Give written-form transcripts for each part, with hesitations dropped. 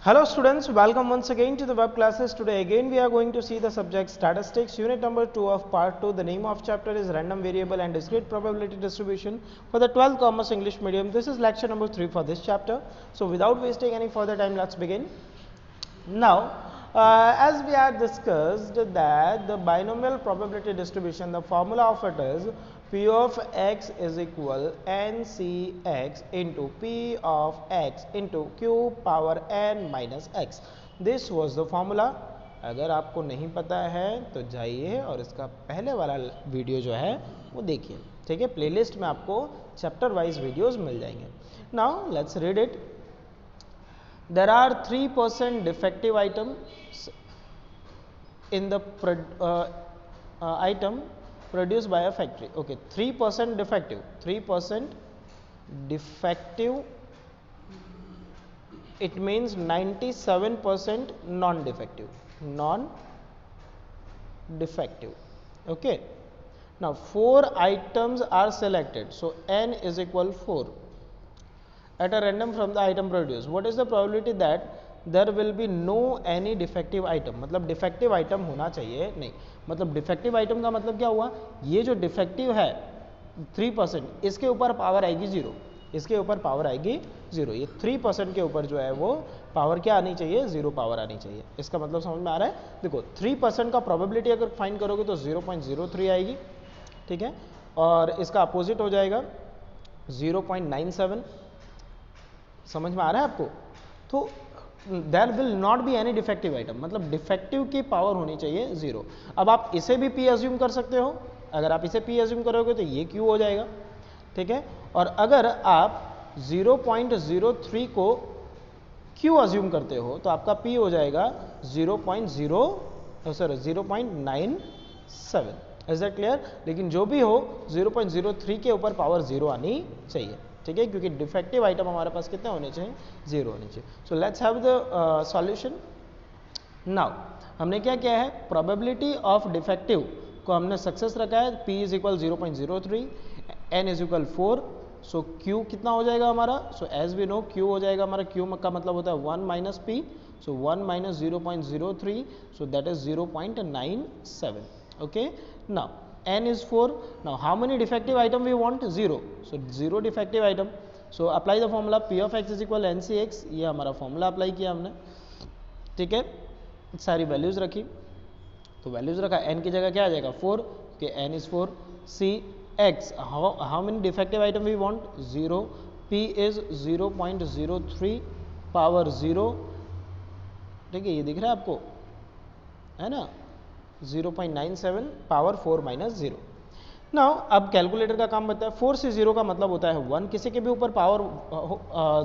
Hello students, welcome once again to the web classes. Today again we are going to see the subject statistics, unit number 2 of part 2. The name of chapter is random variable and discrete probability distribution for the 12th commerce English medium. This is lecture number 3 for this chapter. So without wasting any further time, let's begin. Now, as we had discussed that the binomial probability distribution, the formula of it is P of x is equal NCx into P of x into Q power n minus x. This was the formula. अगर आपको नहीं पता है तो जाइए और इसका पहले वाला वीडियो जो है वो देखिए, ठीक है। प्लेलिस्ट में आपको चैप्टर वाइज वीडियोस मिल जाएंगे. Now let's read it. There are 3% defective items in the item produced by a factory. Okay, 3% defective. 3% defective. It means 97% non-defective. Non-defective. Okay. Now 4 items are selected. So n is equal 4. At a random from the item produced, what is the probability that there will be no any defective item? मतलब defective item होना चाहिए नहीं, मतलब defective item का मतलब क्या हुआ, ये जो defective है 3%, इसके ऊपर पावर आएगी 0, इसके ऊपर पावर आएगी 0. ये 3% के ऊपर जो है वो पावर क्या आनी चाहिए, 0 पावर आनी चाहिए. इसका मतलब समझ में आ रहा है. देखो 3% का प्रोबेबिलिटी अगर फाइंड करोगे तो 0.03 आएगी, ठीक है, और इसका अपोजिट हो जाएगा 0.97. समझ में आ रहा है आपको. तो there will not be any defective item, मतलब डिफेक्टिव की पावर होनी चाहिए 0. अब आप इसे भी P अज्यूम कर सकते हो. अगर आप इसे P अज्यूम करोगे तो ये Q हो जाएगा, ठीक है. और अगर आप 0.03 को Q अज्यूम करते हो तो आपका P हो जाएगा 0.97. Is that clear. लेकिन जो भी हो 0.03 के ऊपर पावर 0 आनी चाहिए, ठीक है, क्योंकि डिफेक्टिव आइटम हमारे पास कितने होने चाहिए, 0 होने चाहिए. So let's have the solution. Now हमने क्या किया है, प्रोबेबिलिटी ऑफ डिफेक्टिव को हमने सक्सेस रखा है. P is equal 0.03, n is equal 4. So Q कितना हो जाएगा हमारा, so as we know Q हो जाएगा हमारा, Q का मतलब होता है 1 minus P. So 1 minus 0.03, so that is 0.97. Okay. Now n is 4. Now how many defective item we want, 0. So 0 defective item. So apply the formula P of x is equal NCx. ये हमारा formula apply किया हमने, ठीक है. सारी values रखी, तो values रखा, n की जगह क्या आ जाएगा 4, कि n is 4. C x, how many defective item we want, 0. P is 0.03 power 0, ठीक है, ये दिख रहा है आपको, है ना, 0.97 पावर 4 माइनस 0. नाउ अब कैलकुलेटर का काम बताया. 4 से 0 का मतलब होता है 1. किसी के भी ऊपर पावर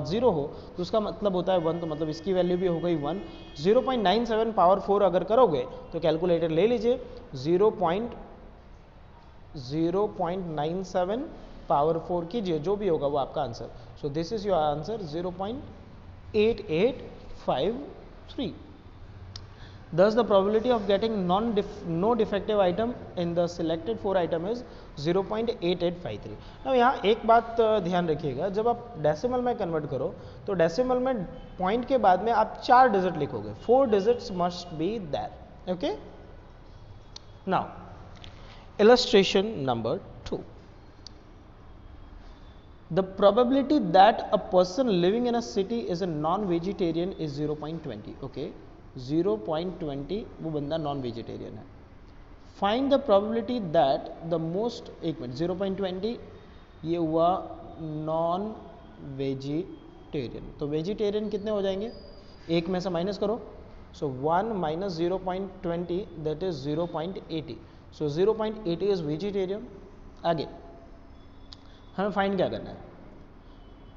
0 हो तो उसका मतलब होता है 1, तो मतलब इसकी वैल्यू भी हो गई 1. 0.97 पावर 4 अगर करोगे तो कैलकुलेटर ले लीजिए, 0.97 पावर 4 कीजिए, जो भी होगा वो आपका answer. So this is your answer 0.8853. Thus the probability of getting no defective item in the selected 4 item is 0.8853. अब यहाँ एक बात ध्यान रखिएगा, जब आप डेसिमल में कन्वर्ट करो तो डेसिमल में पॉइंट के बाद में आप 4 डिजिट लिखोगे, 4 digits must be there. Okay. Now illustration number 2. The probability that a person living in a city is a non-vegetarian is 0.20. Okay. 0.20 वो बंदा नॉन वेजिटेरियन है. Find the probability that the most, एक minute, 0.20 ये हुआ non vegetarian. तो vegetarian कितने हो जाएंगे, एक में से माइनस करो. सो 1 minus 0.20 that is 0.80. So 0.80 is vegetarian. आगे हमें फाइंड क्या करना है,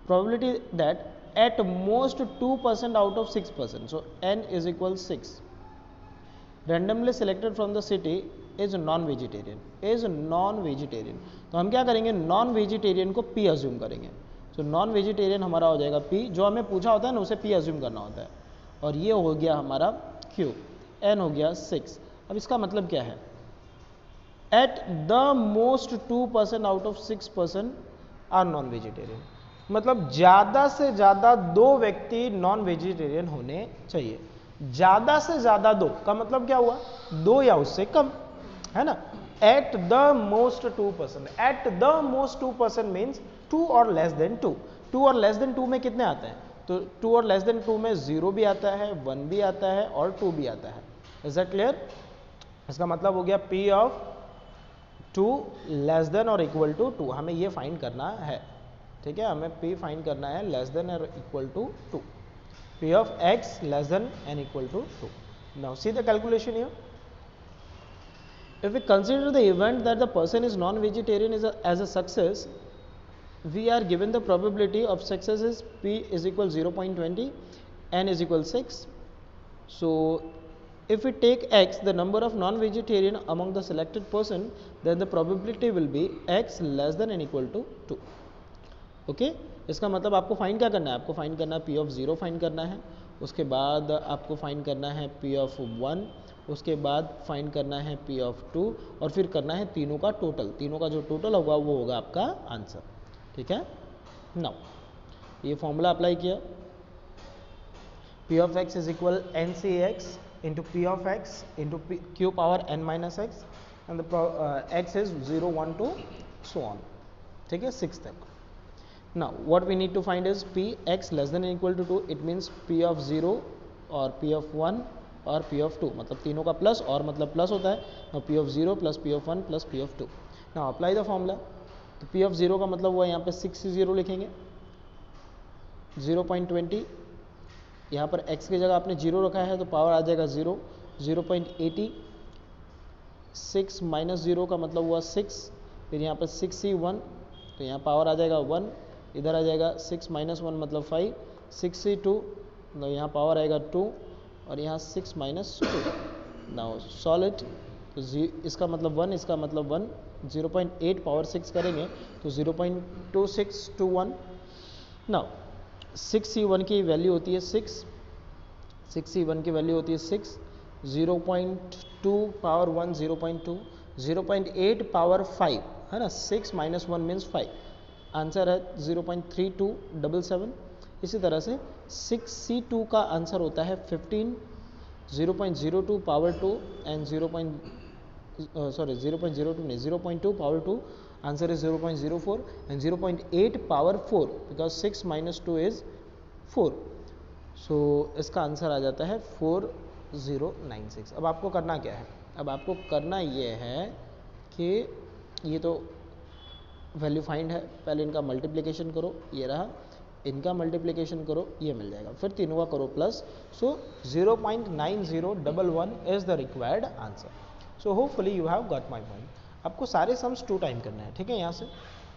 probability that at most 2% out of 6%. So n is equal 6. Randomly selected from the city is non-vegetarian. Is non-vegetarian. तो हम क्या करेंगे, non-vegetarian को P assume करेंगे. So non-vegetarian हमारा हो जाएगा P, जो हमें पूछा होता है ना उसे P assume करना होता है. और ये हो गया हमारा Q, n हो गया 6. अब इसका मतलब क्या है, at the most 2% out of 6% are non-vegetarian. मतलब ज़्यादा से ज़्यादा 2 व्यक्ति नॉन वेजिटेरियन होने चाहिए। ज़्यादा से ज़्यादा 2 का मतलब क्या हुआ, 2 या उससे कम, है ना। At the most 2%, at the most 2% means 2 और लेस देन 2। 2 और लेस देन 2 में कितने आते हैं, तो 2 और लेस देन 2 में 0 भी आता है, 1 भी आता है और 2 भी आता है। Is that clear? इसका मतलब हो गया P ऑफ 2 लेस देन और इक्वल टू 2, हमें ये फाइंड करना है, ठीक है। हमें P फाइंड करना है लेस देन और equal to 2, P of x less than and equal to 2। Now see the calculation here. If we consider the event that the person is non-vegetarian as a success, we are given the probability of success is P is equal 0.20, N is equal 6. So if we take X, the number of non-vegetarian among the selected person, then the probability will be X less than and equal to 2. Okay इसका मतलब आपको find क्या करना है, आपको find करना है P of 0 find करना है, उसके बाद आपको फाइंड करना है P ऑफ 1, उसके बाद फाइंड करना है P ऑफ 2 और फिर करना है तीनों का टोटल। तीनों का जो टोटल होगा वो होगा आपका आंसर, ठीक है। नाउ ये फॉर्मूला अप्लाई किया, P of x is equal n C x into p of x into q power n minus x and x is 0 1 2 so on, ठीक है 6 तक। Now what we need to find is P x less than or equal to 2, it means P of 0 और P of 1 और P of 2, मतलब तीनों का plus और मतलब प्लस होता है। Now P of 0 plus P of 1 plus P of 2। Now apply the formula। तो P of 0 का मतलब हुआ यहाँ पे 6 0 लिखेंगे, 0.20, यहाँ पर x की जगह आपने 0 रखा है तो पावर आ जाएगा 0, 0.80, 6 माइनस 0 का मतलब हुआ 6, फिर यहाँ पर 6C1 तो यहाँ पावर आ जाएगा 1, इधर आ जाएगा 6 माइनस 1 मतलब 5, 6C2 तो यहाँ पावर आएगा 2 और यहाँ 6 माइनस 2। नाउ सॉल्व इट, तो इसका मतलब 1, इसका मतलब 1, 0.8 पावर 6 करेंगे तो 0.2621। नाउ 6C1 की वैल्यू होती है 6, 6C1 की वैल्यू होती है 6, 0.2 पावर 1 0.2, 0.8 पावर 5 है ना, 6 माइनस 1 मीन्स 5, आंसर है 0.3277। इसी तरह से 6C2 का आंसर होता है 15, 0.02 पावर 2 एंड 0.02 नहीं 0.2 power 2, answer is 0.04 and 0.8 power 4 because 6 minus 2 is 4, सो इसका आंसर आ जाता है 4096। अब आपको करना क्या है, अब आपको करना ये है कि ये तो वैल्यू फाइंड है, पहले इनका मल्टीप्लिकेशन करो, ये रहा, इनका मल्टीप्लिकेशन करो, ये मिल जाएगा, फिर तीनों का करो plus, so 0.9011 is the required answer. So hopefully you have got my point. आपको सारे सम्स 2 टाइम करना है, ठीक है। यहाँ से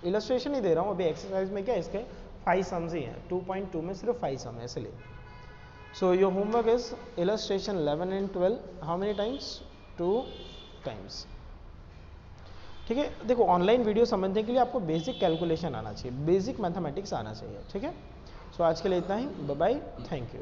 इलस्ट्रेशन ही दे रहा हूँ, अभी एक्सरसाइज में क्या इसके 5 सम्स ही हैं, 2.2 में सिर्फ 5 सम है इसलिए। So your homework is illustration 11 and 12, how many times, 2 times, ठीक है। देखो ऑनलाइन वीडियो समझने के लिए आपको बेसिक कैलकुलेशन आना चाहिए, बेसिक मैथमेटिक्स आना चाहिए, ठीक है। सो आज के लिए इतना ही, बाय बाय, थैंक यू।